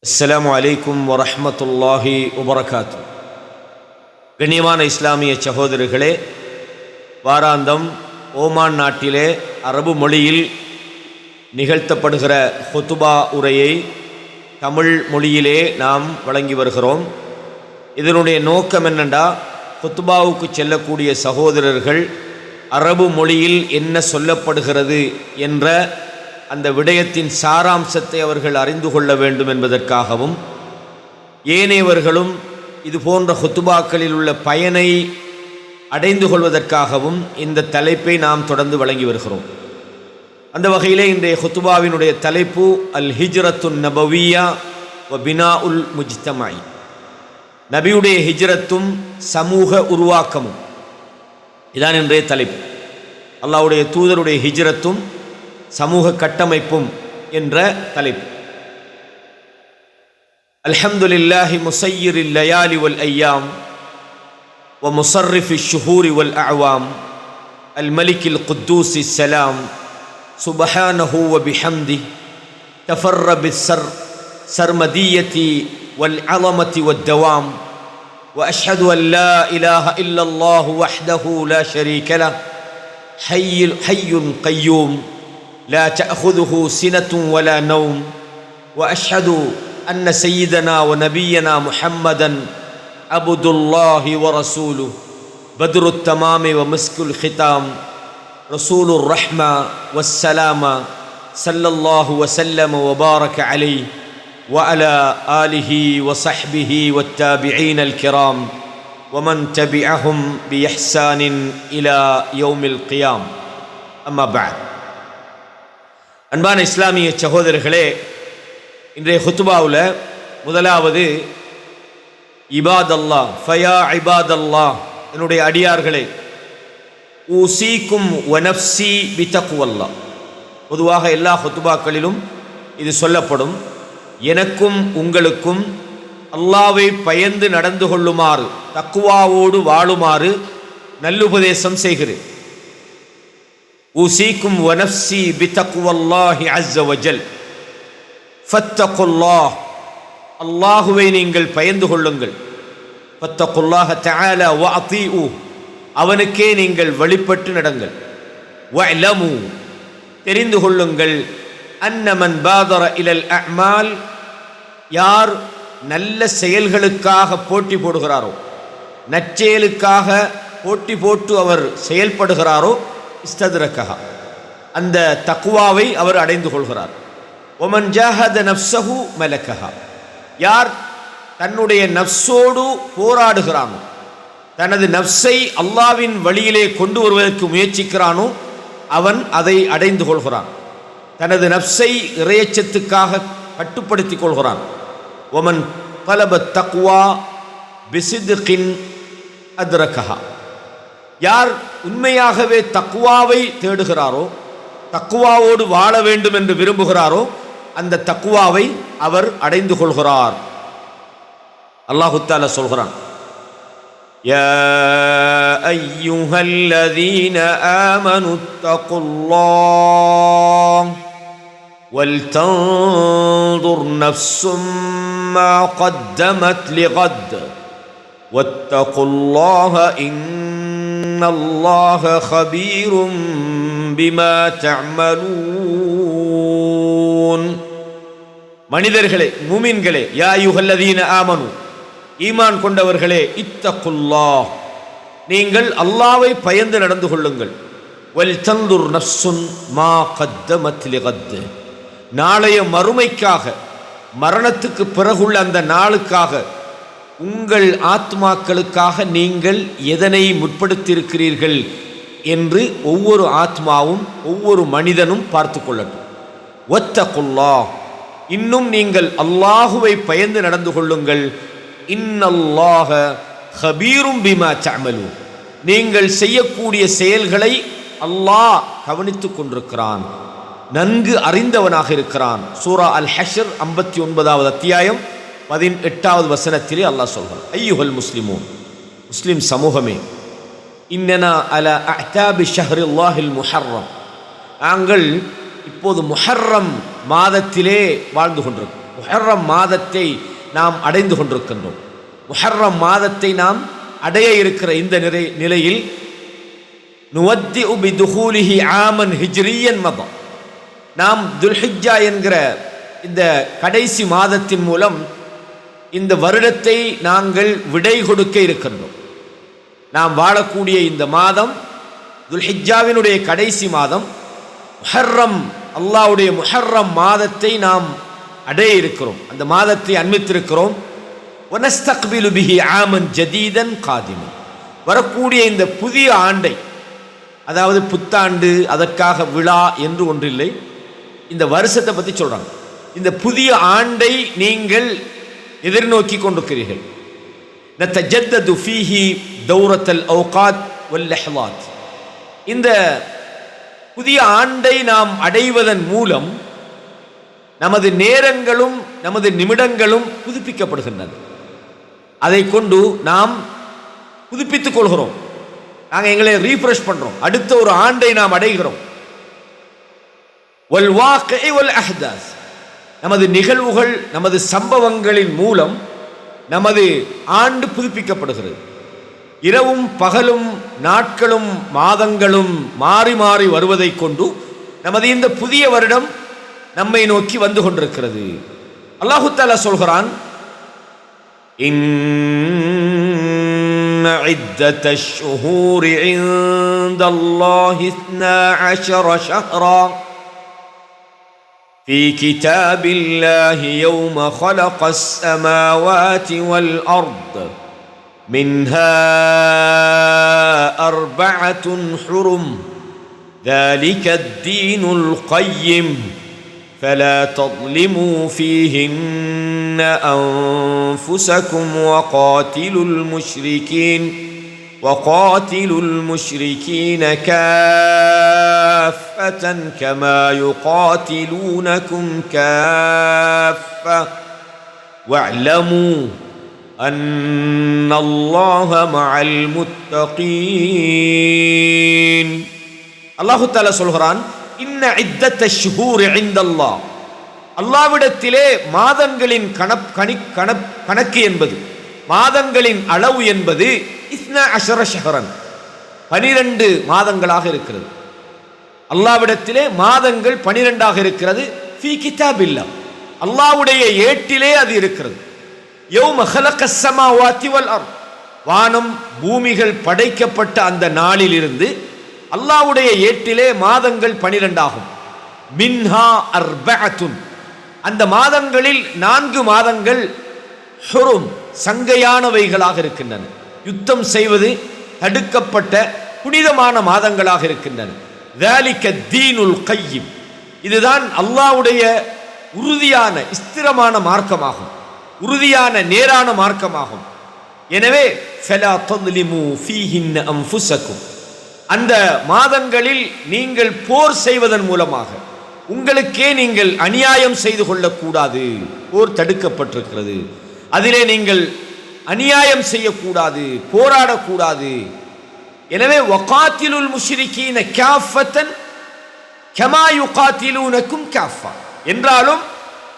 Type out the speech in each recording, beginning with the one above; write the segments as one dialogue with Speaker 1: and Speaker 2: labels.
Speaker 1: அஸ்ஸலாமு அலைக்கும் வரஹ்மத்துல்லாஹி வபரகாத்து. கண்ணியமான இஸ்லாமிய சகோதரர்களே, வாராந்தம் ஓமான் நாட்டிலே அரபு மொழியில் நிகழ்த்தப்படுகிற ஹுதுபா உரையை தமிழ் மொழியிலே நாம் வழங்கி வருகிறோம். இதனுடைய நோக்கம் என்னென்னா, ஹுதுபாவுக்கு செல்லக்கூடிய சகோதரர்கள் அரபு மொழியில் என்ன சொல்லப்படுகிறது என்ற அந்த விடயத்தின் சாராம்சத்தை அவர்கள் அறிந்து கொள்ள வேண்டும் என்பதற்காகவும், ஏனையவர்களும் இது போன்ற ஹுத்துபாக்களில் உள்ள பயனை அடைந்து கொள்வதற்காகவும் இந்த தலைப்பை நாம் தொடர்ந்து வழங்கி வருகிறோம். அந்த வகையிலே இன்றைய ஹுத்துபாவினுடைய தலைப்பு அல் ஹிஜ்ரத்துன் நபவியா வ பினா உல் முஜ்தமாய், நபியுடைய ஹிஜ்ரத்தும் சமூக உருவாக்கமும். இதான் இன்றைய தலைப்பு. அல்லாஹ்வுடைய தூதருடைய ஹிஜ்ரத்தும் சமூக கட்டமைப்பும் என்ற தலைப்பு. அல்ஹம்துலில்லாஹி முஸய்யிரில் லயாலி வல் அய்யாம் வ முஸர்ரிஃபிஷ் ஷுஹூரி வல் அஅவாம் அல் மலிக்கில் குத்தூஸிஸ் ஸலாம் சுப்ஹானஹு வ பிஹம்திஹி தஃபர்ர பிஸ்ஸர் சர்மதியத்தி வல் அலமதி வத் தவாம் வ அஷ்ஹது அன் லா இலாஹ இல்லல்லாஹு வஹ்தஹு லா ஷரீக லஹு ஹய்யுன் கய்யூம் لا تأخذه سنة ولا نوم وأشهد أن سيدنا ونبينا محمدا عبد الله ورسوله بدر التمام ومسك الختام رسول الرحمة والسلام صلى الله وسلم وبارك عليه وعلى آله وصحبه والتابعين الكرام ومن تبعهم بإحسان إلى يوم القيام. أما بعد. அன்பான இஸ்லாமிய சகோதரர்களே, இன்றைய ஹுத்துபாவில் முதலாவது இபாதல்லா ஃபயா இபாதல்லா, என்னுடைய அடியார்களே, ஊசீக்கும் வனஃப்சி பிதக்வல்லா. பொதுவாக எல்லா ஹுத்துபாக்களிலும் இது சொல்லப்படும். எனக்கும் உங்களுக்கும் அல்லாஹ்வை பயந்து நடந்து கொள்ளுமாறு, தக்குவாவோடு வாழுமாறு நல்லுபதேசம் செய்கிறேன். ஊசீக்கும் வனஃப்சி பிதக்வல்லாஹி அஸ்ஸ வஜல் ஃபத்தகுல்லாஹ், அல்லாஹுவை நீங்கள் பயந்து கொள்ளுங்கள். ஃபத்தகுல்லாஹ தஆலா வ அதீஉ, அவனுக்கே நீங்கள் வழிபட்டு நடங்கள். வஅலமு, தெரிந்து கொள்ளுங்கள். அன்ன மன் பாதர இலல் அஅமால், யார் நல்ல செயல்களுக்காக போட்டி போடுகிறாரோ, நற்செயலுக்காக போட்டி போட்டு அவர் செயல்படுகிறாரோ, இஸ்தத்ரகஹா, அந்த தக்வாவை அவர் அடைந்து கொள்கிறார். ஒமன் ஜாஹத நஃப்ஸஹு மலக்கஹா, யார் தன்னுடைய நஃப்ஸோடு போராடுகிறானோ, தனது நஃப்ஸை அல்லாஹ்வின் வழியிலே கொண்டு வருவதற்கு முயற்சிக்கிறானோ, அவன் அதை அடைந்து கொள்கிறான். தனது நஃப்ஸை இறையச்சத்துக்காக கட்டுப்படுத்திக் கொள்கிறான். ஒமன் தலப தக்வா பிசித்கின் அத்ரகஹா, யார் உண்மையாகவே தக்குவாவை தேடுகிறாரோ, தக்குவாவோடு வாழ வேண்டும் என்று விரும்புகிறாரோ, அந்த தக்குவாவை அவர் அடைந்து கொள்கிறார். அல்லாஹ் தஆலா சொல்கிறான், யா அய்யுஹல்லதீன ஆமனு தகுல்லாஹ் வல் தன்துர் நஃப்ஸும் மா கத்தமத் லிகத் வத்தகுல்லாஹ அல்லாஹ ஹபீரும் பிமா தஅமலூன். மனிதர்களே, மூமின்களே, யா அய்யுஹல்லதீன ஆமனு, ஈமான் கொண்டவர்களே, இத்தகுல்லாஹ், நீங்கள் அல்லாஹ்வை பயந்து நடந்து கொள்ளுங்கள். வல் தன்துர் நஃப்ஸுன் மா கத்தமத் லிகத், நாளைய மறுமைக்காக, மரணத்துக்கு பிறகுள்ள அந்த நாளுக்காக, உங்கள் ஆத்மாக்களுக்காக நீங்கள் எதனை முற்படுத்தியிருக்கிறீர்கள் என்று ஒவ்வொரு ஆத்மாவும் ஒவ்வொரு மனிதனும் பார்த்து கொள்ளட்டும். வத்தகுல்லாஹ், இன்னும் நீங்கள் அல்லாஹுவை பயந்து நடந்து கொள்ளுங்கள். இன்னல்லாஹ ஹபீரும் பிமா தஅமலூன், நீங்கள் செய்யக்கூடிய செயல்களை அல்லாஹ் கவனித்துக் கொண்டிருக்கிறான், நன்கு அறிந்தவனாக இருக்கிறான். சூரா அல் ஹஷ்ர் 59வது அத்தியாயம் 18வது வசனத்திலே அல்லாஹ் சொல்கிறான், ஐயுஹல் முஸ்லிமூன், முஸ்லிம் சமூகமே, இன்னனா அலா அஅதாபி ஷஹ்ரில்லாஹில் முஹர்ரம், நாங்கள் இப்போது முஹர்ரம் மாதத்திலே வாழ்ந்து கொண்டிருக்கிறோம். முஹர்ரம் மாதத்தை நாம் அடைந்து கொண்டிருக்கின்றோம். முஹர்ரம் மாதத்தை நாம் அடைய இருக்கிற இந்த நிலையில் நுவத்திஉ பிதுகூலிஹி ஆமன் ஹிஜ்ரியன் மதா, நாம் துல்ஹிஜ்ஜா என்கிற இந்த கடைசி மாதத்தின் மூலம் இந்த வருடத்தை நாங்கள் விடை கொடுக்க இருக்கின்றோம். நாம் வாழக்கூடிய இந்த மாதம் துல்ஹிஜ்ஜாவினுடைய கடைசி மாதம், முஹர்ரம், அல்லாஹ்வுடைய முஹர்ரம் மாதத்தை நாம் அடைய இருக்கிறோம். அந்த மாதத்தை அண்மித்திருக்கிறோம். வனஸ்தக்பிலு பிஹி ஆமன் ஜதீதன் காதிமன், வரக்கூடிய இந்த புதிய ஆண்டை, அதாவது புத்தாண்டு, அதற்காக விழா என்று ஒன்றில்லை, இந்த வருஷத்தை பற்றி சொல்றாங்க. இந்த புதிய ஆண்டை நீங்கள் எதிர்நோக்கி கொண்டிருக்கிறீர்கள். நத்தஜத்தது ஃபீஹி தௌரத்தல் அவ்காத் வல் லஹ்லாத், இந்த புதிய ஆண்டை நாம் அடைவதன் மூலம் நமது நேரங்களும் நமது நிமிடங்களும் புதுப்பிக்கப்படுகின்றன. அதை கொண்டு நாம் புதுப்பித்துக் கொள்கிறோம். நாங்கள் எங்களை ரீஃப்ரெஷ் பண்றோம். அடுத்த ஒரு ஆண்டை நாம் அடைகிறோம். வல் வாக்கிஇ வல் அஹ்தாஸ், நமது நிகழ்வுகள், நமது சம்பவங்களின் மூலம் நமது ஆண்டு புதுப்பிக்கப்படுகிறது. இரவும் பகலும் நாட்களும் மாதங்களும் மாறி மாறி வருவதை கொண்டு நமது இந்த புதிய வருடம் நம்மை நோக்கி வந்து கொண்டிருக்கிறது. அல்லாஹு தஆலா சொல்கிறான், இன்ன இத்தத்தஷ் ஷுஹூரி இன்தல்லாஹி 12 ஷஹ்ரா في كتاب الله يوم خلق السماوات والأرض منها 4 حرم ذلك الدين القيم فلا تظلموا فيهن أنفسكم وقاتلوا المشركين كافة كما يقاتلونكم كافة واعلموا أن الله مع المتقين. الله تعالى சொல்கிறான், இன்ன இத்தத்த ஷுஹூர் இன்தல்லாஹ், அல்லாஹ்விடத்திலே மாதங்களின் கணக்கு என்பது, மாதங்களின் அளவு என்பது 12 ஷஹ்ரன், 12 மாதங்களாக இருக்கிறது. அல்லாஹ்விடத்திலே மாதங்கள் 12ஆக இருக்கிறது. ஃபீ கிதாபில்லாஹ், அல்லாஹ்வுடைய ஏட்டிலே அது இருக்கிறது. யௌம ஹலகஸ் ஸமாவாதி வல் அர்த், வானம் பூமிகள் படைக்கப்பட்ட அந்த நாளில் இருந்து அல்லாஹ்வுடைய ஏட்டிலே மாதங்கள் 12 ஆகும். மின்ஹா அர்பஅத்துன், அந்த மாதங்களில் 4 மாதங்கள் ஹுரும், சங்கையானவைகளாக இருக்கின்றன. யுத்தம் செய்வது தடுக்கப்பட்ட புனிதமான மாதங்களாக இருக்கின்றன. ذَلِكَ الدِّينُ الْقَيِّمُ, இதுதான் அல்லாஹ்வுடைய உறுதியான ஸ்திரமான மார்க்கமாகும், உறுதியான நேரான மார்க்கமாகும். எனவே فَلَا تَظْلِمُوا فِيهِنَّ أَنفُسَكُمْ, அந்த மாதங்களில் நீங்கள் போர் செய்வதன் மூலமாக உங்களுக்கே நீங்கள் அநியாயம் செய்து கொள்ளக்கூடாது. போர் தடுக்கப்பட்டிருக்கிறது, அதிலே நீங்கள் அநியாயம் செய்யக்கூடாது, போராடக்கூடாது. எனவே வகாத்திலுல் முஷ்ரிகீன காஃபத்தன் கமா யுகாத்திலூனக்கும் காஃபா, என்றாலும்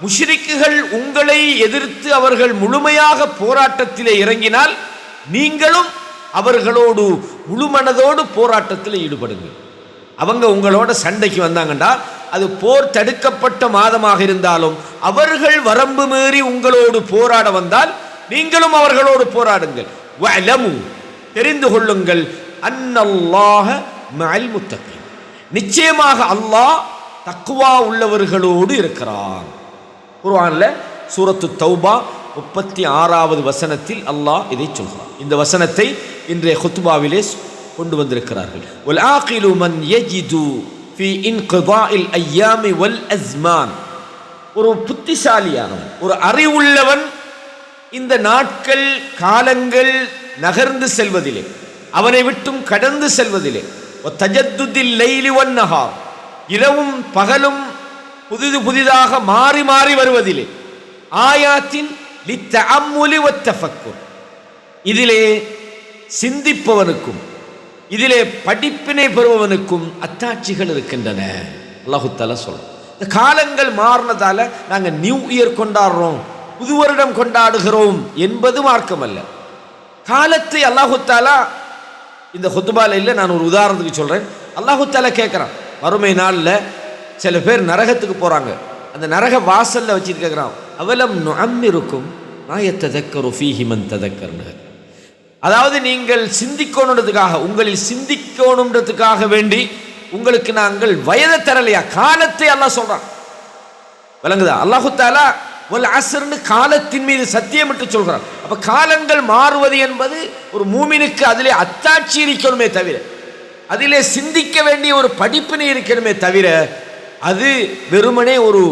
Speaker 1: முஷ்ரிக்குகள் உங்களை எதிர்த்து அவர்கள் முழுமையாக போராட்டத்திலே இறங்கினால் நீங்களும் அவர்களோடு முழுமனதோடு போராட்டத்தில் ஈடுபடுங்கள். அவங்க உங்களோட சண்டைக்கு வந்தாங்கண்டா அது போர் தடுக்கப்பட்ட மாதமாக இருந்தாலும் அவர்கள் வரம்பு மீறி உங்களோடு போராட வந்தால் நீங்களும் அவர்களோடு போராடுங்கள். வஅலமு, தெரிந்து கொள்ளுங்கள், அன்னல்லாஹ மஅல் முத்தகீன், நிச்சயமாக அல்லாஹ் தக்வா உள்ளவர்களோடு இருக்கிறான். குர்ஆன்ல சூரத்து தௌபா 36வது வசனத்தில் அல்லாஹ் இதை சொல்கிறான். இந்த வசனத்தை இன்றைய குத்பாவிலே கொண்டு வந்திருக்கிறார்கள். வல் ஆகிலு மன் யஜிது ஃபீ இன்கிதாஇல் அய்யாமி வல் அஸ்மான், ஒரு புத்திசாலியானவன், ஒரு அறிவுள்ளவன் இந்த நாட்கள் காலங்கள் நகர்ந்து செல்வதிலே, அவனை விட்டும் கடந்து செல்வதிலே, தஜத்துதில் லைலி வன் நஹார், இரவும் பகலும் புதிதாக மாறி மாறி வருவதிலே, ஆயாத்தின் லித்தஅம்முலி வத்தஃபக்குர், இதிலே சிந்திப்பவனுக்கும் இதிலே படிப்பினை பெறுபவனுக்கும் அத்தாட்சிகள் இருக்கின்றன. அல்லாஹு தஆலா சொல்றான். காலங்கள் மாறினதால நாங்கள் நியூ இயர் கொண்டாடுறோம், புது வருடம் கொண்டாடுகிறோம் என்பது மார்க்கம் அல்ல. காலத்தை அல்லாஹு தாலா இந்த ஹுத்பால இல்லை, நான் ஒரு உதாரணத்துக்கு சொல்றேன். அல்லாஹு தாலா கேட்குறான், வறுமை நாளில் சில பேர் நரகத்துக்கு போறாங்க, அந்த நரக வாசல்ல வச்சுட்டு கேட்குறான், அவலம் நுஅம்மிருக்கும் மா யத்ததக்கரு ஃபீஹி மன் ததக்கர்னு. அதாவது நீங்கள் சிந்திக்கணுன்றதுக்காக, உங்களில் சிந்திக்கணுன்றதுக்காக வேண்டி உங்களுக்கு நாங்கள் வயதை தரலையா? காலத்தை அல்லாஹ் சொல்றான், விளங்குதா? அல்லாஹு தாலா வல் அஸ்ர்னு காலத்தின் மீது சத்தியமிட்டு சொல்கிறான். அப்ப காலங்கள் மாறுவது என்பது ஒரு மூமினுக்கு அதிலே அத்தாட்சி இருக்கணுமே தவிர, அதிலே சிந்திக்க வேண்டிய ஒரு படிப்பினை இருக்கணுமே தவிர, அது வெறுமனே ஒரு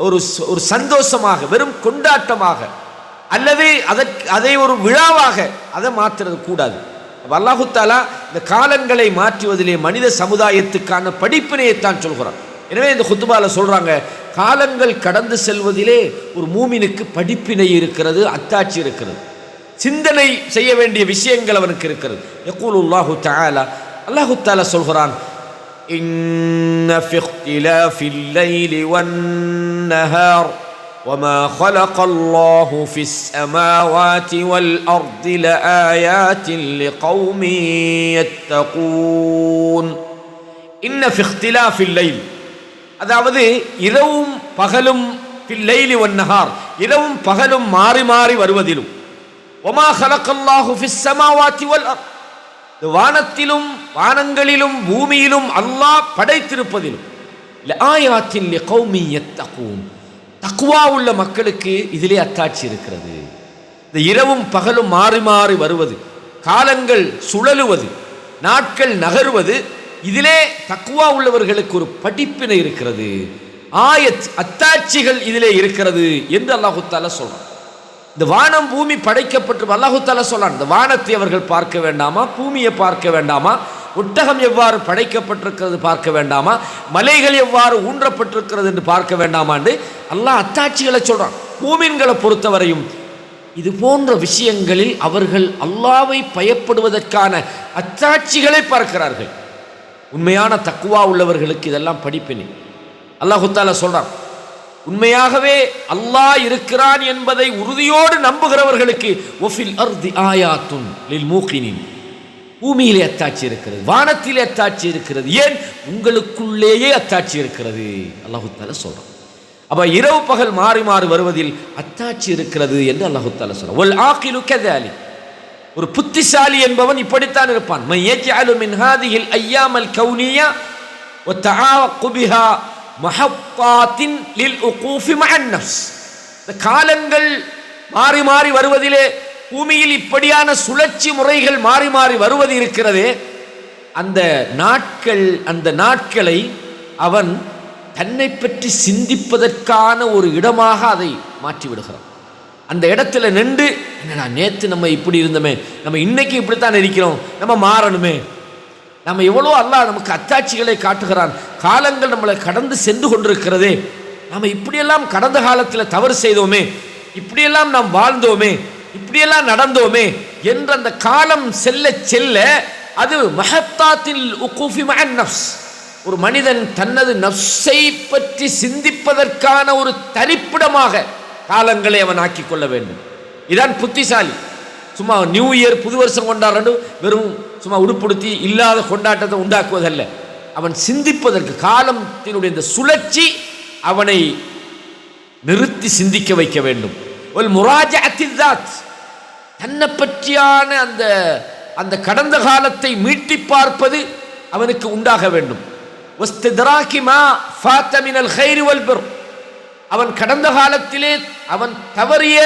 Speaker 1: ஒரு சந்தோஷமாக, வெறும் கொண்டாட்டமாக அல்லது அதை ஒரு விழாவாக அதை மாற்றுறது கூடாது. அல்லாஹு தாலா இந்த காலங்களை மாற்றுவதிலே மனித சமுதாயத்துக்கான படிப்பினையைத்தான் சொல்கிறான். எனவே இந்த குத்துபால சொல்றாங்க, காலங்கள் கடந்து செல்வதிலே ஒரு மூமினுக்கு படிப்பினை இருக்கிறது, அத்தாட்சி இருக்கிறது, சிந்தனை செய்ய வேண்டிய விஷயங்கள் அவனுக்கு இருக்கிறது. யகூலுல்லாஹு தஆலா, அல்லாஹு தஆலா சொல்கிறான், இன்ன ஃபி இக்திலாஃபில் லைலி வன் நஹார் وما خلق الله في السماوات والأرض لآيات لقوم يتقون. إن في اختلاف الليل, அதாவது இரவும் பகலும் ஃபில் லைலி வன் நஹார், இரவும் பகலும் மாறி மாறி வருவதிலும், வமா ஹலக்கல்லாஹு ஃபிஸ் ஸமாவாதி வல் அர்த், வானத்திலும் வானங்களிலும் பூமியிலும் அல்லாஹ் படைத்திருப்பதிலும், லஆயாத்தின் லிகௌமி யத்தகூன், தக்வா உள்ள மக்களுக்கு இதிலே அத்தாட்சி இருக்கிறது. இந்த இரவும் பகலும் மாறி மாறி வருவது, காலங்கள் சுழலுவது, நாட்கள் நகருவது, இதிலே தக்வா உள்ளவர்களுக்கு ஒரு படிப்பினை இருக்கிறது, ஆயத் அத்தாட்சிகள் இதிலே இருக்கிறது என்று அல்லாஹு தஆலா சொல்றான். இந்த வானம் பூமி படைக்கப்பட்டு அல்லாஹு தஆலா சொல்றான், இந்த வானத்தை அவர்கள் பார்க்க வேண்டாமா, பூமியை பார்க்க வேண்டாமா, ஒட்டகம் எவ்வாறு படைக்கப்பட்டிருக்கிறது பார்க்க வேண்டாமா, மலைகள் எவ்வாறு ஊன்றப்பட்டிருக்கிறது என்று பார்க்க வேண்டாமா என்று அல்லாஹ் அத்தாட்சிகளை சொல்றான். மூமின்களை பொறுத்தவரையும் இது போன்ற விஷயங்களில் அவர்கள் அல்லாஹ்வை பயப்படுவதற்கான அத்தாட்சிகளை பார்க்கிறார்கள். உண்மையான தக்குவா உள்ளவர்களுக்கு இதெல்லாம் படிப்பினை. அல்லாஹு தஆலா சொல்றான், உண்மையாகவே அல்லாஹ் இருக்கிறான் என்பதை உறுதியோடு நம்புகிறவர்களுக்கு ஒஃபில் அர்தி ஆயாத்துன் லில் மூகினின், பூமியிலே அத்தாட்சி இருக்கிறது, வானத்திலே அத்தாட்சி இருக்கிறது, ஏன் உங்களுக்குள்ளேயே அத்தாட்சி இருக்கிறது அல்லாஹு தஆலா சொல்றான். அப்ப இரவு பகல் மாறி மாறி வருவதில் அத்தாட்சி இருக்கிறது என்று அல்லாஹு தஆலா சொல்றான். வல் ஆகிலு கذلك, ஒரு புத்திசாலி என்பவன் இப்படித்தான் இருப்பான். மை யஜஅலு மின் ஹாதிஹில் அய்யாமல் கௌனியா வ தஆகு பிஹா மஹத்தாத்தின் லில் உகூஃபி மஅன் நஃப்ஸ், இந்த காலங்கள் மாறி மாறி வருவதிலே, பூமியில் இப்படியான சுழற்சி முறைகள் மாறி மாறி வருவது இருக்கிறதே, அந்த நாட்களை அவன் தன்னை பற்றி சிந்திப்பதற்கான ஒரு இடமாக அதை மாற்றி விடுகிறான். அந்த இடத்துல நின்று, என்னடா நேற்று நம்ம இப்படி இருந்தோமே, நம்ம இன்னைக்கு இப்படித்தான் இருக்கிறோம், நம்ம மாறணுமே, நம்ம எவ்வளோ அல்லாஹ் நமக்கு அத்தாட்சிகளை காட்டுகிறான், காலங்கள் நம்மளை கடந்து சென்று கொண்டிருக்கிறதே, நம்ம இப்படியெல்லாம் கடந்த காலத்தில் தவறு செய்தோமே, இப்படியெல்லாம் நாம் வாழ்ந்தோமே, இப்படியெல்லாம் நடந்தோமே என்ற அந்த காலம் செல்ல செல்ல அது மஹத்தாத்தில் உகூஃபி மஅன் நஃப்ஸ், ஒரு மனிதன் தனது நஃப்ஸை பற்றி சிந்திப்பதற்கான ஒரு தரிப்பிடமாக காலங்களை அவன் ஆக்கிக் கொள்ள வேண்டும். இதான் புத்திசாலி. சும்மா நியூ இயர் புது வருஷம் கொண்டாடுறது வெறும் சும்மா உடுப்படுத்தி இல்லாத கொண்டாட்டத்தை உண்டாக்குவதல்ல, அவன் சிந்திப்பதற்கு காலத்தினுடைய இந்த சுழற்சி அவனை நிறுத்தி சிந்திக்க வைக்க வேண்டும். ஒரு முராஜஅத்தின் தாத், தன்னை பற்றியான அந்த கடந்த காலத்தை மீட்டி பார்ப்பது அவனுக்கு உண்டாக வேண்டும். வஸ்தித்ராகி மா ஃபாத மினல் கைரி வல் பிர், அவன் கடந்த காலத்திலே அவன் தவறிய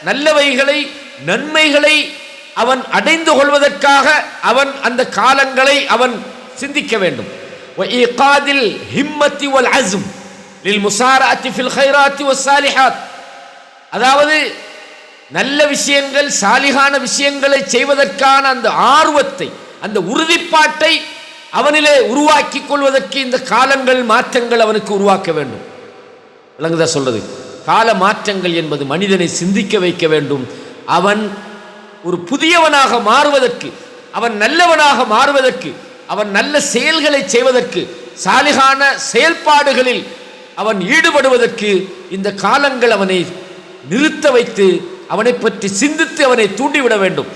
Speaker 1: நல்லவைகளை நன்மைகளை அவன் அடைந்து கொள்வதற்காக அவன் அந்த காலங்களை அவன் சிந்திக்க வேண்டும். வஇகாதில் ஹிம்மத்தி வல் அஸ்ம் லில் முசாரஅத்தி ஃபில் கைராத்தி வஸ்ஸாலிஹாத், அதாவது நல்ல விஷயங்கள் சாலிகான விஷயங்களை செய்வதற்கான அந்த ஆர்வத்தை, அந்த உறுதிப்பாட்டை அவனிலே உருவாக்கி கொள்வதற்கு இந்த காலங்கள் மாற்றங்கள் அவனுக்கு உருவாக்க வேண்டும். விளங்குதா சொல்றது? கால மாற்றங்கள் என்பது மனிதனை சிந்திக்க வைக்க வேண்டும். அவன் ஒரு புதியவனாக மாறுவதற்கு, அவன் நல்லவனாக மாறுவதற்கு, அவன் நல்ல செயல்களை செய்வதற்கு, சாலிகான செயல்பாடுகளில் அவன் ஈடுபடுவதற்கு இந்த காலங்கள் அவனை நிறுத்த வைத்து அவனை பற்றி சிந்தித்து அவனை தூண்டிவிட வேண்டும்.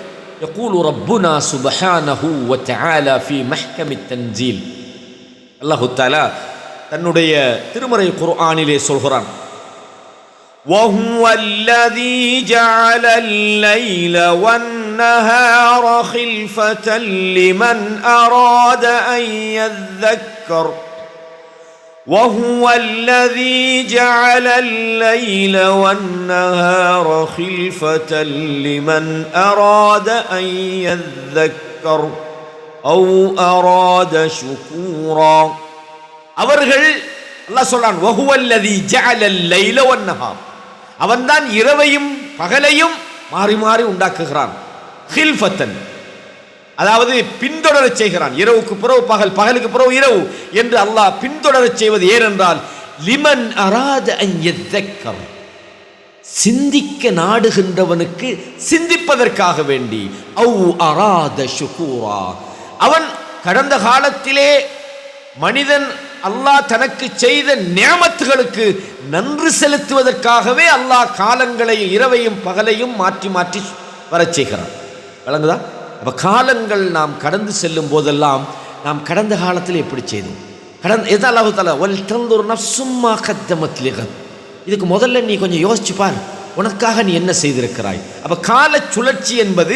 Speaker 1: யகூலு ரப்புனா சுப்ஹானஹு வ தஆலா ஃபீ மஹ்கமித் தன்சீல். அல்லாஹ் தஆலா தன்னுடைய திருமறை குர்ஆனிலே சொல்கிறான், وَهُوَ الَّذِي جَعَلَ اللَّيْلَ وَالنَّهَارَ خِلْفَةً لِمَنْ أَرَادَ أَنْ يَذَّكَّرَ وَهُوَ الَّذِي جَعَلَ اللَّيْلَ وَالنَّهَارَ خِلْفَةً لِمَنْ أَرَادَ أَنْ يَذَّكَّرَ أَوْ أَرَادَ شُكُورًا. அவர்கள் அல்லாஹ் சொல்றான், وَهُوَ الَّذِي جَعَلَ اللَّيْلَ وَالنَّهَارَ. அவன்தான் இரவையும் பகலையும் மாறி மாறி உண்டாக்குகிறான். ஹில்ஃபத்தன், அதாவது பின்தொடரச் செய்கிறான். இரவுக்கு பிறகு பகல், பகலுக்கு பிறகு இரவு என்று அல்லாஹ் பின்தொடரச் செய்வது ஏனென்றால் லிமன் அராத அன் யذكر, சிந்திக்க நாடுகின்றவனுக்கு சிந்திப்பதற்காக வேண்டி. அவு அராத ஷுகூரா, அவன் கடந்த காலத்திலே மனிதன் அல்லாஹ் தனக்கு செய்த நியமத்துகளுக்கு நன்றி செலுத்துவதற்காகவே அல்லாஹ் காலங்களை இரவையும் பகலையும் மாற்றி மாற்றி வரச் செய்கிறான். விளங்குதா? அப்போ காலங்கள் நாம் கடந்து செல்லும் போதெல்லாம் நாம் கடந்த காலத்தில் எப்படி செய்தோம், அல்லாஹ் தஆலா வல் தன்துர் நஃப்ஸும் மா கத்தமத் லிகத், இதுக்கு முதல்ல நீ கொஞ்சம் யோசிச்சு பார், உனக்காக நீ என்ன செய்திருக்கிறாய். அப்போ கால சுழற்சி என்பது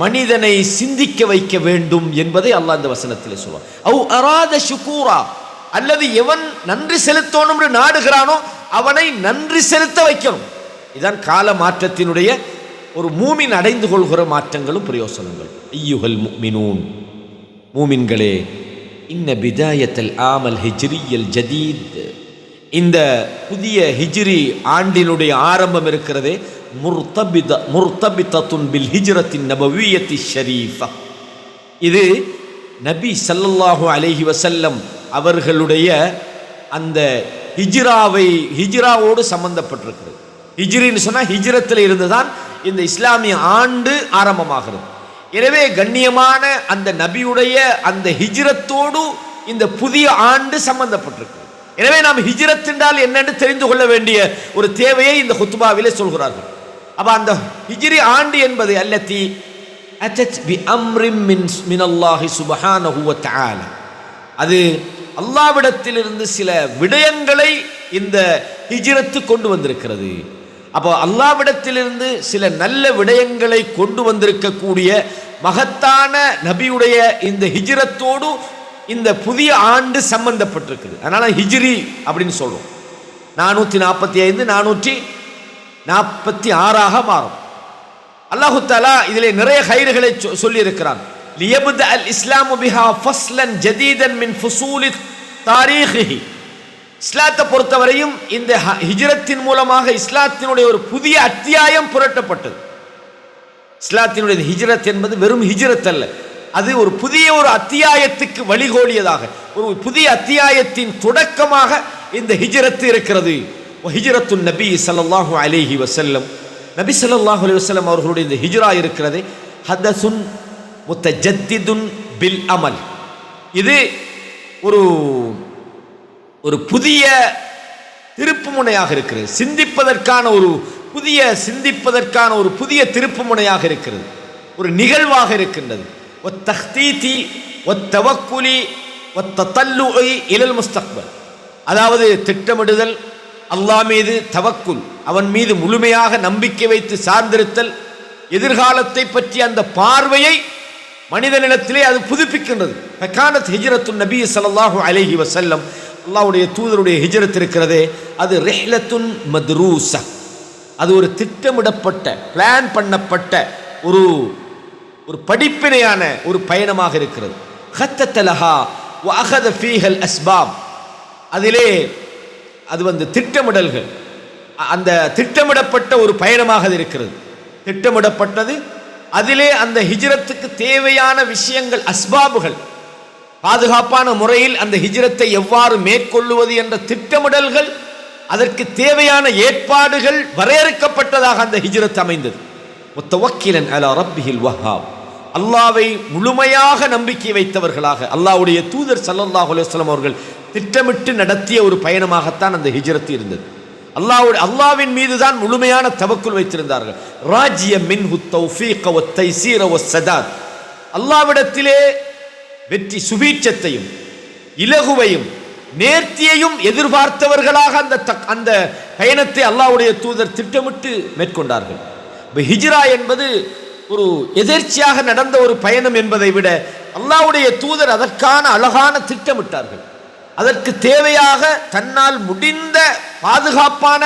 Speaker 1: மனிதனை சிந்திக்க வைக்க வேண்டும் என்பதை அல்லாஹ் இந்த வசனத்தில் சொல்வார். அவு அராத ஷுகூரா, அல்லது எவன் நன்றி செலுத்தணும் என்று நாடுகிறானோ அவனை நன்றி செலுத்த வைக்கணும். இதுதான் கால மாற்றத்தினுடைய ஒரு மூமின் அடைந்து கொள்கிற மாற்றங்களும் பிரயோசனங்கள். ஐயுஹல் முஃமினூன், மூமின்களே, இன்ன பிதாயத்தல் ஆமல் ஹிஜ்ரியல் ஜதீத், இந்த புதிய ஹிஜ்ரி ஆண்டினுடைய ஆரம்பம் இருக்கிறதே, முர்தபிதத்துன் பில் ஹிஜ்ரத்தின் நபவியத்தி ஷரீஃபா, இது நபி ஸல்லல்லாஹு அலைஹி வஸல்லம் அவர்களுடைய அந்த ஹிஜ்ராவோடு சம்பந்தப்பட்டிருக்கிறது. ஹிஜ்ரின்னு சொன்னால் ஹிஜ்ரத்தில் இருந்துதான் இந்த இஸ்லாமிய ஆண்டு ஆரம்பமாகிறது. எனவே கண்ணியமான அந்த நபியுடைய அந்த ஹிஜ்ரத்தோடு இந்த புதிய ஆண்டு சம்பந்தப்பட்டிருக்கிறது. எனவே நாம் ஹிஜ்ரத் என்றால் என்னென்று தெரிந்து கொள்ள வேண்டிய ஒரு தேவையை இந்த ஹுத்பாவிலே சொல்கிறார்கள். அப்ப அந்த ஹிஜ்ரி ஆண்டு என்பது அல்லதி அத்தத் பி அம்ரின் மினல்லாஹி சுப்ஹானஹு வ தஆலா, அது அல்லாஹ்விடத்திலிருந்து சில விடயங்களை இந்த ஹிஜ்ரத்து கொண்டு வந்திருக்கிறது. அப்போ அல்லாஹ்விடத்திலிருந்து சில நல்ல விடயங்களை கொண்டு வந்திருக்கக்கூடிய மகத்தான நபியுடைய இந்த ஹிஜ்ரத்தோடு இந்த புதிய ஆண்டு சம்பந்தப்பட்டிருக்குது. அதனால ஹிஜ்ரி அப்படின்னு சொல்றோம். 445 446 மாறும். அல்லாஹு தஆலா இதிலே நிறைய ஹைர்களை சொல்லி இருக்கிறான். லியப்த அல் இஸ்லாமு பிஹா ஃபஸ்லன் ஜதீதன் மின் ஃபுசூலி தாரீஹிஹி, இஸ்லாத்தை பொறுத்தவரையும் இந்த ஹிஜ்ரத்தின் மூலமாக இஸ்லாத்தினுடைய ஒரு புதிய அத்தியாயம் புரட்டப்பட்டது. இஸ்லாத்தினுடைய ஹிஜ்ரத் என்பது வெறும் ஹிஜ்ரத் அல்ல, அது ஒரு புதிய ஒரு அத்தியாயத்துக்கு வழிகோலியதாக, ஒரு புதிய அத்தியாயத்தின் தொடக்கமாக இந்த ஹிஜ்ரத் இருக்கிறது. ஹிஜ்ரத்துன் நபி ஸல்லல்லாஹு அலைஹி வஸல்லம், நபி ஸல்லல்லாஹு அலைஹி வஸல்லம் அவர்களுடைய இந்த ஹிஜ்ரா இருக்கிறது ஹதசுன் முத்தஜத்திதுன் பில் அமல், இது ஒரு புதிய திருப்பு முனையாக இருக்கிறது. சிந்திப்பதற்கான ஒரு புதிய திருப்பு முனையாக இருக்கிறது, ஒரு நிகழ்வாக இருக்கின்றது. ஒத்தஹ்தீதி ஒத்தவக்குலி ஒத்தல்லூஇ இலல் முஸ்தக்பல், அதாவது திட்டமிடுதல், அல்லாஹ் மீது தவக்குல், அவன் மீது முழுமையாக நம்பிக்கை வைத்து சார்ந்திருத்தல், எதிர்காலத்தை பற்றி அந்த பார்வையை மனிதனிடத்திலே அது புதுப்பிக்கின்றது. ஃபகானத் ஹிஜ்ரத்துன் நபி ஸல்லல்லாஹு அலைஹி வஸல்லம், அல்லாஹ்வுடைய தூதருடைய ஹிஜ்ரத் இருக்கிறதே, அது ரிஹ்லத்துன் மத்ரூஸா, அது ஒரு திட்டமிடப்பட்ட பிளான் பண்ணப்பட்ட ஒரு படிப்பினையான ஒரு பயணமாக இருக்கிறது. ஹத்தத்தலஹா வ அஹத ஃபீஹல் அஸ்பாப், அதிலே அது திட்டமிடல்கள், அந்த திட்டமிடப்பட்ட ஒரு பயணமாக இருக்கிறது. திட்டமிடப்பட்டது, அதிலே அந்த ஹிஜ்ரத்துக்கு தேவையான விஷயங்கள், அஸ்பாபுகள், பாதுகாப்பான முறையில் அந்த ஹிஜ்ரத்தை எவ்வாறு மேற்கொள்ளுவது என்ற திட்டமிடல்கள், அதற்கு தேவையான ஏற்பாடுகள் வரையறுக்கப்பட்டதாக அந்த ஹிஜ்ரத் அமைந்தது. முத்தவக்கிலன் அலா ரப்பிஹில் வஹ்ஹாப், அல்லாஹ்வை முழுமையாக நம்பிக்கை வைத்தவர்களாக அல்லாஹ்வுடைய தூதர் ஸல்லல்லாஹு அலைஹி வஸல்லம் அவர்கள் திட்டமிட்டு நடத்திய ஒரு பயணமாகத்தான் அந்த ஹிஜ்ரத் இருந்தது. அல்லாஹ்வின் மீது தான் முழுமையான தவக்குல் வைத்திருந்தார்கள். ராஜிய மின்ஹு தௌஃபீக வத் தைஸீர வஸ் ஸதாத். அல்லாஹ்விடத்திலே வெற்றி சுபீட்சத்தையும் இலகுவையும் நேர்த்தியையும் எதிர்பார்த்தவர்களாக அந்த பயணத்தை அல்லாஹ்வுடைய தூதர் திட்டமிட்டு மேற்கொண்டார்கள். ஹிஜ்ரா என்பது ஒரு எதேர்ச்சியாக நடந்த ஒரு பயணம் என்பதை விட அல்லாஹ்வுடைய தூதர் அதற்கான அழகான திட்டமிட்டார்கள். அதற்கு தேவையாக தன்னால் முடிந்த பாதுகாப்பான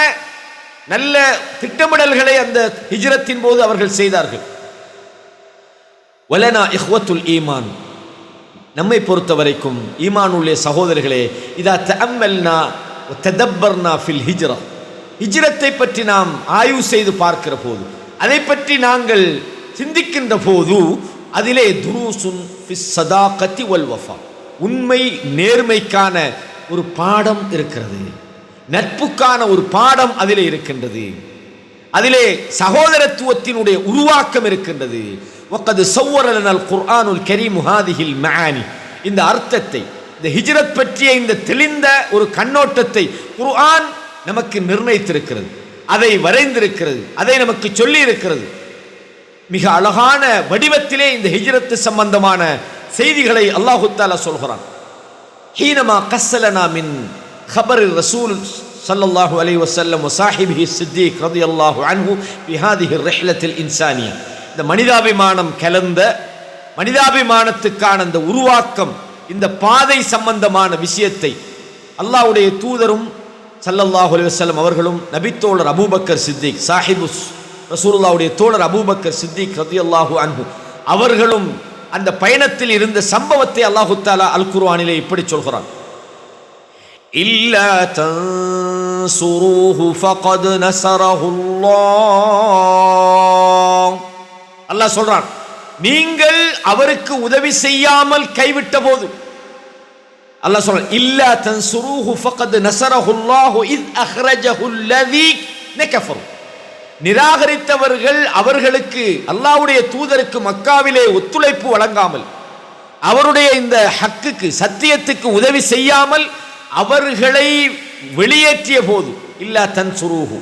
Speaker 1: நல்ல திட்டமிடல்களை அந்த ஹிஜ்ரத்தின் போது அவர்கள் செய்தார்கள். வலனா இஹ்வத்துல் ஈமான், நம்மை பொறுத்த வரைக்கும் ஈமானுள்ள சகோதரர்களே, இதா தஅம்மல்னா வ ததப்பர்னா ஃபில் ஹிஜ்ரா, ஹிஜ்ரத்தை பற்றி நாம் ஆய்வு செய்து பார்க்கிற போது, அதை பற்றி நாங்கள் சிந்திக்கின்ற போது, அதிலே துரூசுன் ஃபிஸ் ஸதாகத்தி வல் வஃபா, உண்மை நேர்மைக்கான ஒரு பாடம் இருக்கிறது, நட்புக்கான ஒரு பாடம் அதிலே இருக்கின்றது, அதிலே சகோதரத்துவத்தினுடைய உருவாக்கம் இருக்கின்றது. வக்கது ஸவ்வரலனல் குர்ஆனுல் கரீம் ஹாதிஹில் மஆனி, இந்த அர்த்தத்தை, இந்த ஹிஜ்ரத் பற்றிய இந்த தெளிந்த ஒரு கண்ணோட்டத்தை குர்ஆன் நமக்கு நிர்ணயித்திருக்கிறது, அதை வரைந்திருக்கிறது, அதை நமக்கு சொல்லி இருக்கிறது. மிக அழகான வடிவத்திலே இந்த ஹிஜ்ரத் சம்பந்தமான செய்திகளை அல்லாஹு தஆலா சொல்கிறான். ஹீனமா கஸ்ஸலனா மின் خبر الرسول صلى الله عليه وسلم وصاحبه الصديق رضي الله عنه في هذه الرحلة الإنسانية, இந்த மனிதாபிமானம் கலந்த மனிதாபிமானத்துக்கான இந்த உருவாக்கம், இந்த பாதை சம்பந்தமான விஷயத்தை அல்லாஹ்வுடைய தூதரும் ஸல்லல்லாஹு அலைஹி வஸல்லம் அவர்களும் நபித்தோழர் அபூபக்கர் சித்திக் சாஹிபு ரசூலுல்லாஹ்வுடைய தோழர் அபூபக்கர் சித்திக் ரலியல்லாஹு அன்ஹு அவர்களும் அந்த பயணத்தில் இருந்த சம்பவத்தை அல்லாஹு தஆலா அல் குர்ஆனிலே இப்படி சொல்கிறான். இல்லா தன்சுரூஹு ஃபகத் நஸரஹுல்லாஹ், அல்லாஹ் சொல்றான், நீங்கள் அவருக்கு உதவி செய்யாமல் கைவிட்ட போது, அல்லாஹ் சொல்றான், இல்லா தன்சுரூஹு ஃபகத் நஸரஹுல்லாஹ் இத் அக்ரஜஹுல்லதீன கஃபரு, நிராகரித்தவர்கள் அவர்களுக்கு அல்லாஹ்வுடைய தூதருக்கு மக்காவிலே ஒத்துழைப்பு வழங்காமல், அவருடைய இந்த ஹக்குக்கு சத்தியத்துக்கு உதவி செய்யாமல் அவர்களை வெளியேற்றிய போது, இல்லா தன்சுரூஹு,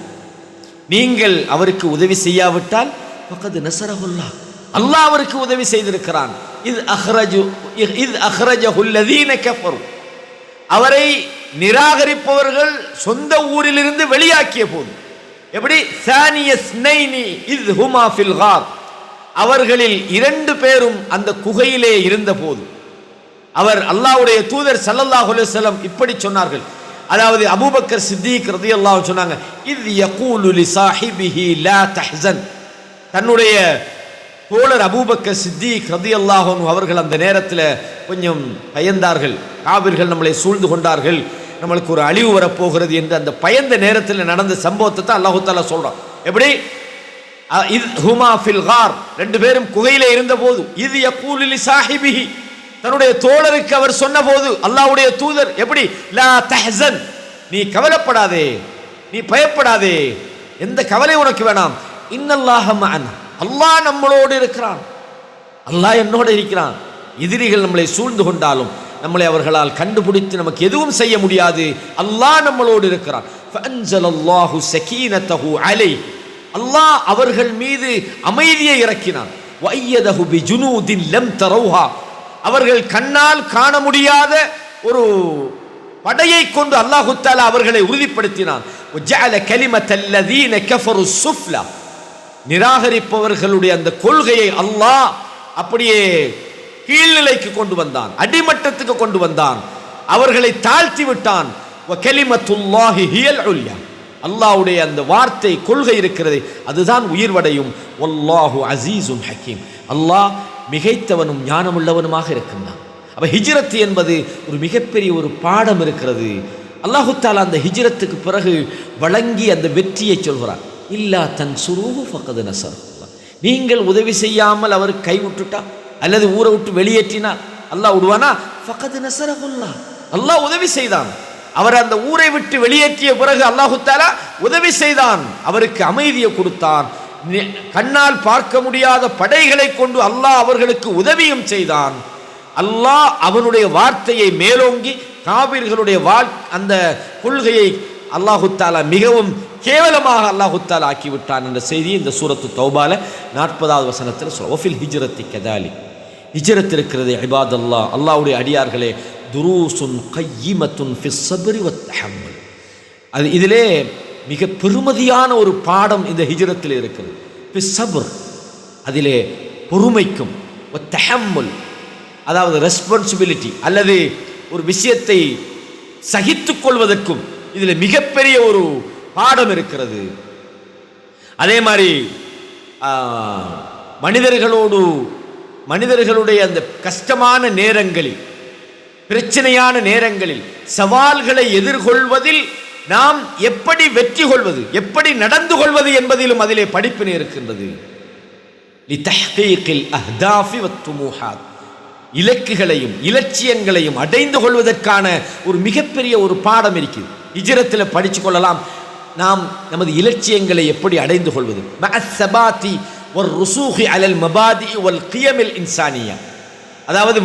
Speaker 1: நீங்கள் அவருக்கு உதவி செய்யாவிட்டால் ஃபகத் நஸரஹுல்லாஹ், அல்லாஹ் அவருக்கு உதவி செய்திருக்கிறான். இத் அக்ரஜஹுல்லதீன கஃபரு, அவரை நிராகரிப்பவர்கள் சொந்த ஊரிலிருந்து வெளியாக்கிய போது, எப்படி சானியஸ்னைனி இத் ஹுமா ஃபில் கார், அவர்களில் 2 பேரும் அந்த குகையிலே இருந்த போது, அவர் அல்லாஹ்வுடைய தூதர் ஸல்லல்லாஹு அலைஹி வஸல்லம் இப்படி சொன்னார்கள். அதாவது அபூபக்கர் சித்திக் ரலியல்லாஹு அன்ஹு சொன்னாங்க, இத் யகூலு லி ஸாஹிபிஹி லா தஹ்ஸன், தன்னுடைய தோழர் அபூபக்கர் சித்திக் ரலியல்லாஹு அன்ஹு அவர்கள் அந்த நேரத்தில் கொஞ்சம் பயந்தார்கள். காபிர்கள் நம்மளை சூழ்ந்து கொண்டார்கள், நம்மளுக்கு ஒரு அழிவு வரப்போகிறது என்று அந்த பயந்த நேரத்தில் நடந்த சம்பவத்தை தான் அல்லாஹு தஆலா சொல்றான். எப்படி இத் ஹுமா ஃபில் கார், 2 பேரும் குகையிலே இருந்த போது, இத் யகூலு லி ஸாஹிபிஹி, தன்னுடைய தோழருக்கு அவர் சொன்ன போது அல்லாஹ்வுடைய தூதர் எப்படி, லா தஹ்ஸன், நீ கவலைப்படாதே, நீ பயப்படாதே, எந்த கவலை உனக்கு வேணாம், இன்னல்லாஹ மஅனா, அல்லாஹ் நம்மளோடு இருக்கிறான், அல்லாஹ் என்னோடு இருக்கிறான். எதிரிகள் நம்மளை சூழ்ந்து கொண்டாலும் நம்மளை அவர்களால் கண்டுபிடித்து நமக்கு எதுவும் செய்ய முடியாது, அல்லாஹ் நம்மளோடு இருக்கிறான். ஃபஅன்ஸலல்லாஹு ஸகீனத்தஹு அலைஹி, அல்லாஹ் அவர்கள் மீது அமைதியை இறக்கினான். வஅய்யதஹு பிஜுனூதின் லம் தரவுஹா, அவர்கள் கண்ணால் காண முடியாத ஒரு படையை கொண்டு அல்லாஹு தஆலா அவர்களை உறுதிப்படுத்தினான். வஜஅல கலிமத்தல்லதீன கஃபரு ஸுஃப்லா, நிராகரிப்பவர்களுடைய அந்த கொள்கையை அல்லாஹ் அப்படியே கீழ்நிலைக்கு கொண்டு வந்தான், அடிமட்டத்துக்கு கொண்டு வந்தான், அவர்களை தாழ்த்தி விட்டான். வகலிமத்துல்லாஹி ஹியல் உல்யா, அல்லாஹ்வுடைய அந்த வார்த்தை கொள்கை இருக்கிறது அதுதான் உயிர்வடையும். வல்லாஹு அஸீஸுன் ஹக்கீம், அல்லாஹ் மிகைத்தவனும் ஞானமுள்ளவனுமாக இருக்கின்றான். அப்ப ஹிஜ்ரத் என்பது ஒரு மிகப்பெரிய ஒரு பாடம் இருக்கிறது. அல்லாஹு தஆலா அந்த ஹிஜ்ரத்துக்கு பிறகு வழங்கி அந்த வெற்றியை சொல்கிறார். இல்லா தன்சுரூஹு ஃபகத் நஸரஹுல்லாஹ், நீங்கள் உதவி செய்யாமல் அவர் கைவிட்டுட்டா அல்லது ஊரை விட்டு வெளியேற்றினார் அல்லாஹ் விடுவானா? ஃபகத் நஸரஹுல்லாஹ், அல்லாஹ் உதவி செய்தான். அவர் அந்த ஊரை விட்டு வெளியேற்றிய பிறகு அல்லாஹு தஆலா உதவி செய்தான், அவருக்கு அமைதியை கொடுத்தான். கண்ணால் பார்க்க முடியாத படைகளை கொண்டு அல்லாஹ் அவர்களுக்கு உதவியும் செய்தான். அல்லாஹ் அவனுடைய வார்த்தையை மேலோங்கி காபிர்களுடைய அந்த கொள்கையை அல்லாஹு தாலா மிகவும் கேவலமாக அல்லாஹு தாலா ஆக்கிவிட்டான் என்ற செய்தி இந்த சூரத்து தௌபால 40வது வசனத்தில் சொல்லுவோம். ஹிஜ்ரத்தி கதாலி, ஹிஜ்ரத் இருக்கிறது இபாதல்லாஹ், அல்லாஹ்வுடைய அடியார்களே, துரூசுன் கையிமத்துன் ஃபிஸ் ஸப்ரி வத் தஹம்முல். அது இதிலே மிக பெருமதியான ஒரு பாடம் இந்த ஹிஜ்ரத்தில் இருக்கிறது. ஃபிஸ் ஸப்ர், அதிலே பொறுமைக்கும், வத் தஹம்முல், அதாவது ரெஸ்பான்சிபிலிட்டி அல்லது ஒரு விஷயத்தை சகித்துக் கொள்வதற்கும் இதில் மிகப்பெரிய ஒரு பாடம் இருக்கிறது. அதே மாதிரி மனிதர்களுடைய அந்த கஷ்டமான நேரங்களில், பிரச்சனையான நேரங்களில், சவால்களை எதிர்கொள்வதில் நாம் எப்படி வெற்றி கொள்வது, எப்படி நடந்து கொள்வது என்பதிலும் அதிலே படிப்பினை இருக்கின்றது. லிதஹ்கீகில் அஹ்தாஃபி வத்துமூஹாத், இலக்குகளையும் இலட்சியங்களையும் அடைந்து கொள்வதற்கான ஒரு மிகப்பெரிய ஒரு பாடம் இருக்குது. ஹிஜ்ரத்தில் படித்து கொள்ளலாம். நாம் நமது இலட்சியங்களை எப்படி அடைந்து கொள்வது, மஅஸ்ஸபாத்தி வர்ருசூஹி அலல் மபாதி வல் கியமில் இன்சானியா, அதாவது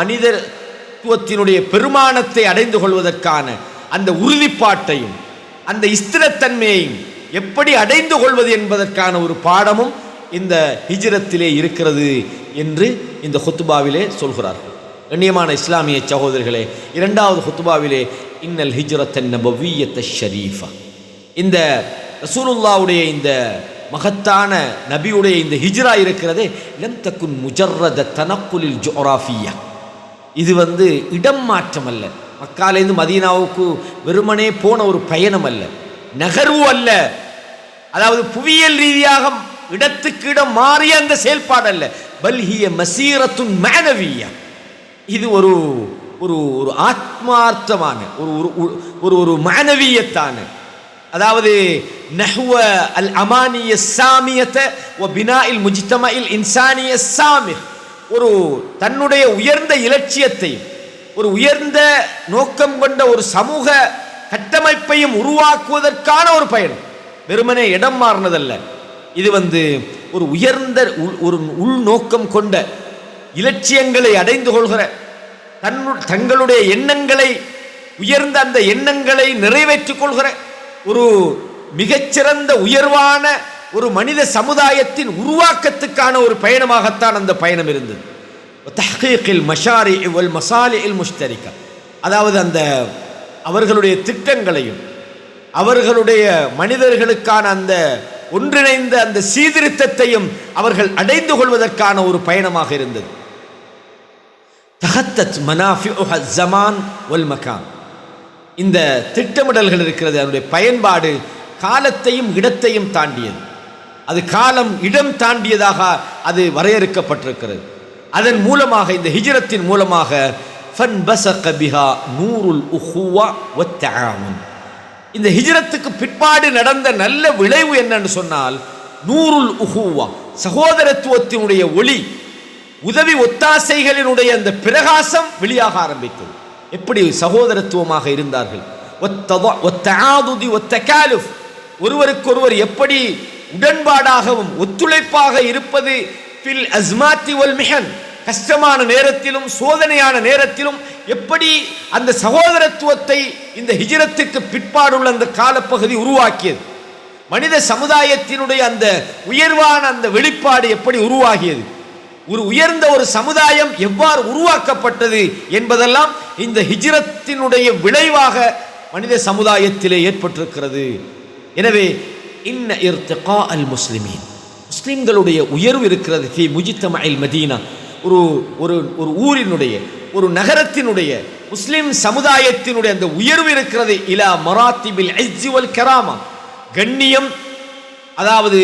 Speaker 1: மனிதத்துவத்தினுடைய பெருமானத்தை அடைந்து கொள்வதற்கான அந்த உறுதிப்பாட்டையும் அந்த ஸ்திரத்தன்மையையும் எப்படி அடைந்து கொள்வது என்பதற்கான ஒரு பாடமும் இந்த ஹிஜ்ரத்திலே இருக்கிறது என்று இந்த ஹுத்பாவிலே சொல்கிறார்கள். கண்ணியமான இஸ்லாமிய சகோதரர்களே, 2வது ஹுத்பாவிலே இன்னல் ஹிஜ்ரத்தன் நபவிய்யத்த ஷரீஃபா, இந்த ரசூலுல்லாஹ்வுடைய இந்த மகத்தான நபியுடைய இந்த ஹிஜ்ரா இருக்கிறதே, லம் தகுன் முஜர்ரத தனக்குலில் ஜுராஃபியா, இது இடம் மாற்றம் அல்ல, மக்காலேருந்து மதீனாவுக்கு வெறுமனே போன ஒரு பயணம் அல்ல, நகர்வு அல்ல, அதாவது புவியியல் ரீதியாக இடத்துக்கு இடம் மாறிய அந்த செயல்பாடு அல்ல, பல்ஹிய மசீரத்துன் மஅனவியா, இது ஒரு ஒரு ஒரு ஆத்மார்த்தமான ஒரு மஅனவியத்தான, அதாவது நஹ்வ அல் அமானிய சாமியத வ பினாஇல் முஜ்தமஇல் இன்சானிய சாமிர், ஒரு தன்னுடைய உயர்ந்த இலட்சியத்தையும் ஒரு உயர்ந்த நோக்கம் கொண்ட ஒரு சமூக கட்டமைப்பையும் உருவாக்குவதற்கான ஒரு பயணம், வெறுமனே இடம் மாறினதல்ல. இது ஒரு உயர்ந்த ஒரு உள்நோக்கம் கொண்ட இலட்சியங்களை அடைந்து கொள்கிற, தங்களுடைய எண்ணங்களை, உயர்ந்த அந்த எண்ணங்களை நிறைவேற்றிக் கொள்கிற ஒரு மிகச்சிறந்த உயர்வான ஒரு மனித சமுதாயத்தின் உருவாக்கத்துக்கான ஒரு பயணமாகத்தான் அந்த பயணம் இருந்தது. தஹ்கீகில் மஷாரி வல் மசாலிஇல் முஷ்தரிகா, அதாவது அந்த அவர்களுடைய திட்டங்களையும் அவர்களுடைய மனிதர்களுக்கான அந்த ஒன்றிணைந்த அந்த சீர்திருத்தத்தையும் அவர்கள் அடைந்து கொள்வதற்கான ஒரு பயணமாக இருந்தது. தஹத்தத் மனாஃபிஉஹ ஸமான் வல் மகான், இந்த திட்டமிடல்கள் இருக்கிறது, அதனுடைய பயன்பாடு காலத்தையும் இடத்தையும் தாண்டியது, அது காலம் இடம் தாண்டியதாக அது வரையறுக்கப்பட்டிருக்கிறது. அதன் மூலமாக, இந்த ஹிஜ்ரத்தின் மூலமாக ஃபன்பஸக பிஹா நூருல் உஹுவா வத் தஆவுன், இந்த ஹிஜ்ரத்துக்கு பிற்பாடு நடந்த நல்ல விளைவு என்னன்னு சொன்னால், நூருல் உஹுவா, சகோதரத்துவத்தினுடைய ஒளி, உதவி ஒத்தாசைகளினுடைய அந்த பிரகாசம் வெளியாக ஆரம்பித்தது. எப்படி சகோதரத்துவமாக இருந்தார்கள், ஒருவருக்கொருவர் எப்படி உடன்பாடாகவும் ஒத்துழைப்பாக இருப்பது, ஃபில் அஸ்மாத்தி வல் மிஹன், கஷ்டமான நேரத்திலும் சோதனையான நேரத்திலும் எப்படி அந்த சகோதரத்துவத்தை இந்த ஹிஜ்ரத்துக்கு பிற்பாடுள்ள அந்த காலப்பகுதி உருவாக்கியது, மனித சமுதாயத்தினுடைய அந்த உயர்வான அந்த வெளிப்பாடு எப்படி உருவாகியது, ஒரு உயர்ந்த ஒரு சமுதாயம் எவ்வாறு உருவாக்கப்பட்டது என்பதெல்லாம் இந்த ஹிஜ்ரத்தினுடைய விளைவாக மனித சமுதாயத்திலே ஏற்பட்டிருக்கிறது. எனவே இன்ன இர்திகா அல் முஸ்லிமீன், முஸ்லிம்களுடைய உயர்வு இருக்கிறது. ஃபி முஜ்தமஇல் மதீனா, ஒரு ஒரு ஊரினுடைய, ஒரு நகரத்தினுடைய, முஸ்லிம் சமுதாயத்தினுடைய அந்த உயர்வு இருக்கிறது. இலா மராத்திபில் இஸ்ஸி வல் கராமா, கண்ணியம், அதாவது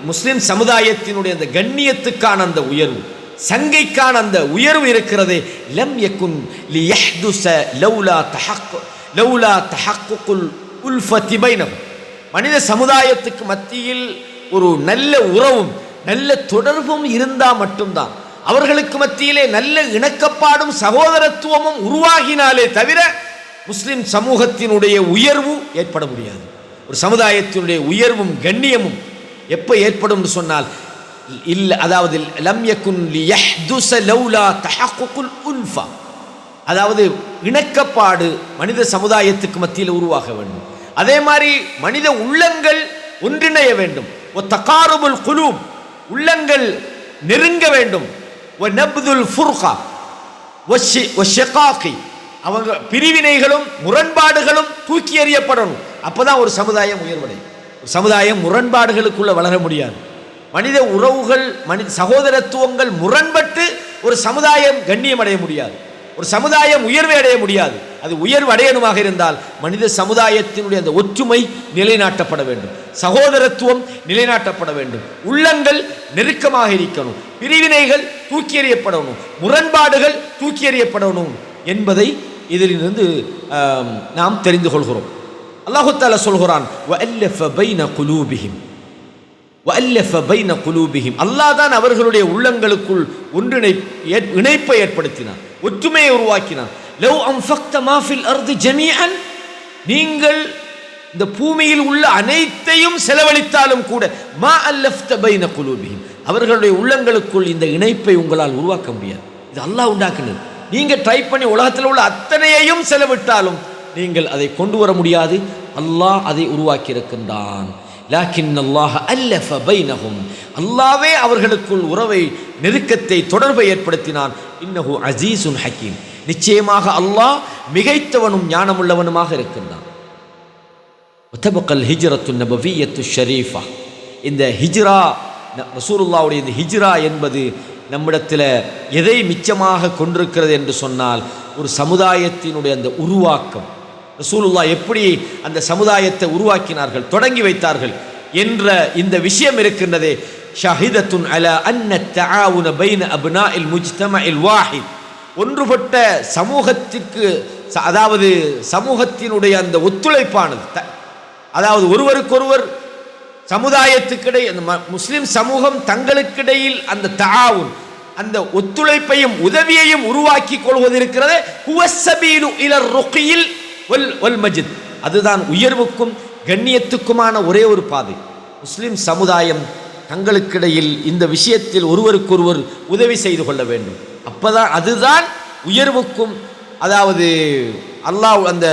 Speaker 1: முஸ்லிம் சமுதாயத்தினுடைய அந்த கண்ணியத்துக்கான அந்த உயர்வு, சங்கைக்கான அந்த உயர்வு இருக்கிறது. லம் யகுன் லியஹ்துஸ லௌலா தஹக்குல் உல்ஃபதி பைனஹும், மனித சமுதாயத்துக்கு மத்தியில் ஒரு நல்ல உறவும் நல்ல தொடர்பும் இருந்தால் மட்டும்தான், அவர்களுக்கு மத்தியிலே நல்ல இணக்கப்பாடும் சகோதரத்துவமும் உருவாகினாலே தவிர முஸ்லிம் சமூகத்தினுடைய உயர்வு ஏற்பட முடியாது. ஒரு சமுதாயத்தினுடைய உயர்வும் கண்ணியமும் எப்போ ஏற்படும் சொன்னால், இல்ல, அதாவது லம் யகுன் லியஹ்துஸ லௌலா தஹக்குல் உல்ஃபா, அதாவது இணக்கப்பாடு மனித சமுதாயத்துக்கு மத்தியில் உருவாக வேண்டும். அதே மாதிரி மனித உள்ளங்கள் ஒன்றிணைய வேண்டும். தகாருபுல் குலூப், உள்ளங்கள் நெருங்க வேண்டும். நப்துல் ஃபுர்கா வஷ்ஷிகாகி, அவங்க பிரிவினைகளும் முரண்பாடுகளும் தூக்கி எறியப்படணும். அப்பதான் ஒரு சமுதாயம் உயர்வடையும். ஒரு சமுதாயம் முரண்பாடுகளுக்குள்ள வளர முடியாது. மனித உறவுகள், மனித சகோதரத்துவங்கள் முரண்பட்டு ஒரு சமுதாயம் கண்ணியம் அடைய முடியாது, ஒரு சமுதாயம் உயர்வை அடைய முடியாது. அது உயர்வு அடையணுமாக இருந்தால் மனித சமுதாயத்தினுடைய அந்த ஒற்றுமை நிலைநாட்டப்பட வேண்டும், சகோதரத்துவம் நிலைநாட்டப்பட வேண்டும், உள்ளங்கள் நெருக்கமாக இருக்கணும், பிரிவினைகள் தூக்கி எறியப்படணும், முரண்பாடுகள் தூக்கி எறியப்படணும் என்பதை இதிலிருந்து நாம் தெரிந்து கொள்கிறோம். அல்லாஹு தஆலா சொல்கிறான், வஅல்லஃப பைன குலூபிஹிம், வஅல்லஃப பைன குலூபிஹிம், அல்லாஹ் தான் அவர்களுடைய உள்ளங்களுக்குள் இணைப்பை ஏற்படுத்தினான், ஒற்றுமையை உருவாக்கினான். லவ் அன்ஃபக்த மா ஃபில் அர்தி ஜமீஅன், நீங்கள் இந்த பூமியில் உள்ள அனைத்தையும் செலவழித்தாலும் கூட மா அல்லஃப்த பைன குலூபிஹிம், அவர்களுடைய உள்ளங்களுக்குள் இந்த இணைப்பை உங்களால் உருவாக்க முடியாது. இது அல்லாஹ் உண்டாக்குனது. நீங்க ட்ரை பண்ணி உலகத்தில் உள்ள அத்தனையையும் செலவிட்டாலும் நீங்கள் அதை கொண்டு வர முடியாது. அல்லாஹ் அதை உருவாக்கி இருக்கின்றான். லாக்கின் அல்லாஹ் அல்லஃப பைனஹும், அல்லாஹ்வே அவர்களுக்குள் உறவை, நெருக்கத்தை, தொடர்பை ஏற்படுத்தினான். இன்னஹு அஸீஸுன் ஹக்கீம், நிச்சயமாக அல்லாஹ் மிகைத்தவனும் ஞானமுள்ளவனுமாக இருக்கின்றான். வதபகல் ஹிஜ்ரத்து நபவிய்யத்து ஷரீஃபா, இந்த ஹிஜ்ரா, ரசூலுல்லாஹ்வுடைய இந்த ஹிஜ்ரா என்பது நம்மிடத்தில் எதை மிச்சமாக கொண்டிருக்கிறது என்று சொன்னால், ஒரு சமுதாயத்தினுடைய அந்த உருவாக்கம், ரசூலுல்லாஹ் எப்படி அந்த சமுதாயத்தை உருவாக்கினார்கள், தொடங்கி வைத்தார்கள் என்ற இந்த விஷயம் இருக்கின்றதே. ஷஹிதத்துன் அலா அன்ன தஆவுன பைன அப்னாஇல் முஜ்தமஇல் வாஹித், ஒன்றுபட்ட சமூகத்திற்கு, அதாவது சமூகத்தினுடைய அந்த ஒத்துழைப்பானது, அதாவது ஒருவருக்கொருவர் சமுதாயத்துக்கிடையே, முஸ்லிம் சமூகம் தங்களுக்கிடையில் அந்த தஆவுன், அந்த ஒத்துழைப்பையும் உதவியையும் உருவாக்கி கொள்வது இருக்கிறது. ஹுவஸ்ஸபீலு இலர் ருக்யில் வல் மஜித், அதுதான் உயர்வுக்கும் கண்ணியத்துக்குமான ஒரே ஒரு பாதை. முஸ்லிம் சமுதாயம் தங்களுக்கிடையில் இந்த விஷயத்தில் ஒருவருக்கொருவர் உதவி செய்து கொள்ள வேண்டும். அப்பதான் அதுதான் உயர்வுக்கும், அதாவது அல்லாஹ் அந்த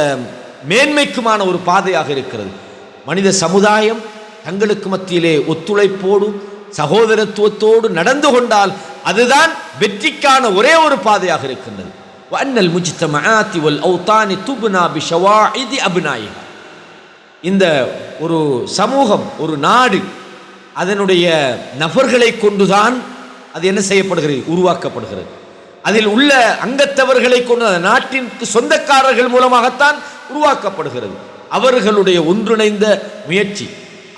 Speaker 1: மேன்மைக்குமான ஒரு பாதையாக இருக்கிறது. மனித சமுதாயம் தங்களுக்கு மத்தியிலே ஒத்துழைப்போடு சகோதரத்துவத்தோடு நடந்து கொண்டால் அதுதான் வெற்றிக்கான ஒரே ஒரு பாதையாக இருக்கின்றது. வஅன்னல் முஜ்தமஆத்தி வல் அவ்தானி துப்னா பிஷவாஇதி அப்னாயிஹா, இந்த ஒரு சமூகம், ஒரு நாடு, அதனுடைய நபர்களை கொண்டுதான் அது என்ன செய்யப்படுகிறது, உருவாக்கப்படுகிறது. அதில் உள்ள அங்கத்தவர்களை கொண்டு, அந்த நாட்டிற்கு சொந்தக்காரர்கள் மூலமாகத்தான் உருவாக்கப்படுகிறது. அவர்களுடைய ஒன்றிணைந்த முயற்சி,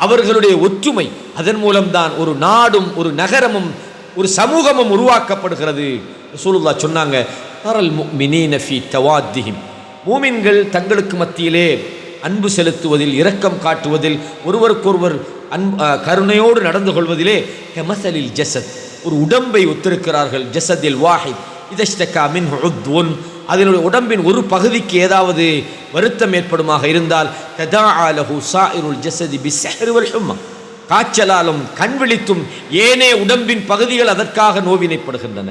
Speaker 1: அவர்களுடைய ஒற்றுமை, அதன் மூலம்தான் ஒரு நாடும் ஒரு நகரமும் ஒரு சமூகமும் உருவாக்கப்படுகிறது. ரசூலுல்லாஹ் சொன்னாங்க, தரல் முஃமினீன ஃபீ தவாத்திஹிம், மூமின்கள் தங்களுக்கு மத்தியிலே அன்பு செலுத்துவதில், இரக்கம் காட்டுவதில், ஒருவருக்கொருவர் கருணையோடு நடந்து கொள்வதிலே கமஸலில் ஜஸத், ஒரு உடம்பை ஒத்திருக்கிறார்கள். ஜஸதில் வாஹித் இதஷ்தகா மின்ஹு உத்வுன், அதனுடைய உடம்பின் ஒரு பகுதிக்கு ஏதாவது வருத்தம் ஏற்படுமாக இருந்தால் ததாஅ லஹு ஸாயிருல் ஜஸதி பிஸ்ஸஹ்ரி வல் ஹும்மா, காய்ச்சலாலும் கண் விழித்தும் ஏனே உடம்பின் பகுதிகள் அதற்காக நோவினைப்படுகின்றன.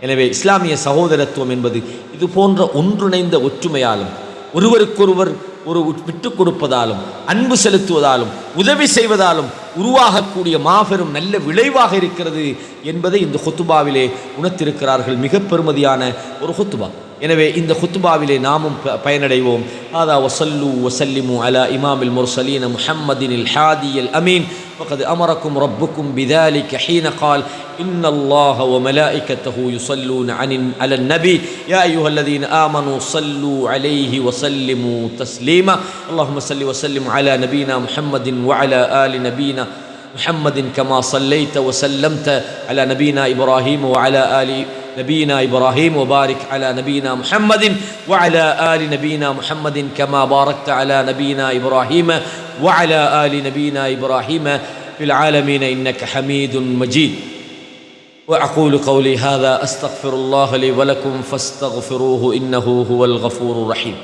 Speaker 1: எனவே இஸ்லாமிய சகோதரத்துவம் என்பது இது போன்ற ஒன்றிணைந்த ஒற்றுமையாலும், ஒருவருக்கொருவர் ஒரு விட்டு கொடுப்பதாலும், அன்பு செலுத்துவதாலும், உதவி செய்வதாலும் உருவாகக்கூடிய மாபெரும் நல்ல விளைவாக இருக்கிறது என்பதை இந்த ஹுத்துபாவிலே உணர்த்திருக்கிறார்கள். மிக பெருமதியான ஒரு ஹுத்துபா. எனவே இந்த ஹுத்துபாவிலே நாமும் பயனடைவோம். ஆதா வஸல்லு வஸல்லிமு அலா இமாமில் முர்சலீன முஹம்மதினில் ஹாதியில் அமீன். وقد أمركم ربكم بذلك حين قال إن الله وملائكته يصلون على النبي يا أيها الذين آمنوا صلوا عليه وسلموا تسليما. اللهم صل وسلم على نبينا محمد وعلى آل نبينا محمد كما صليت وسلمت على نبينا إبراهيم وعلى آل نبينا إبراهيم وبارك على نبينا محمد وعلى آل نبينا محمد كما باركت على نبينا إبراهيم وعلى آل نبينا إبراهيم في العالمين إنك حميد مجيد. وأقول قولي هذا أستغفر الله لي ولكم فاستغفروه إنه هو الغفور الرحيم.